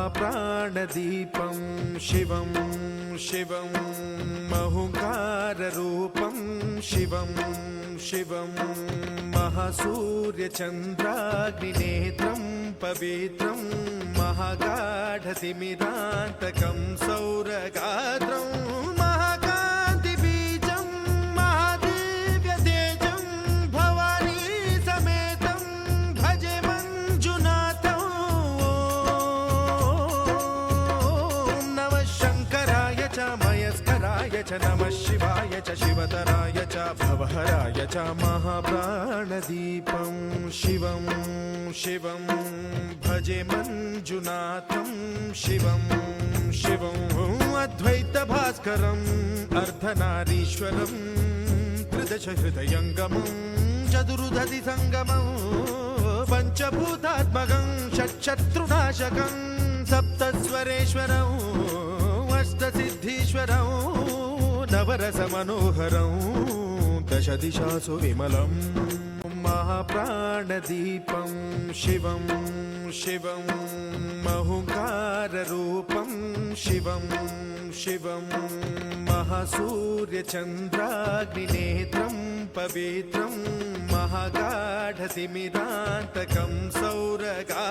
महाप्राणदीपं शिवं शिवं महुकाररूपं शिवं शिवं महासूर्यचन्द्राग्निनेत्रं पवित्रं महागाढतिमिरान्तकं सौरगात्रं महाकान्तिबीजं महादिव्यतेजं भवानी समेतं भजे मञ्जुनाथं। ॐ नमः शङ्कराय च मयस्कराय च नमः शिवाय च शिवतराय च भवहराय च महाप्राणदीपं शिवं शिवं भजे मञ्जुनाथं शिवं शिवं अद्वैतभास्करम् अर्धनारीश्वरं त्रिदशहृदयङ्गमं चतुर्दधिसङ्गमं पञ्चभूतात्मकं षट्शत्रुनाशकं सप्तस्वरेश्वरम् अष्टसिद्धीश्वरं नवरसमनोहरं दशदिशासु विमलम् महाप्राणदीपं शिवं शिवं महुकाररूपं शिवं शिवं महासूर्यचन्द्राग्निनेत्रं पवित्रं महागाढतिमिरान्तकं सौरगा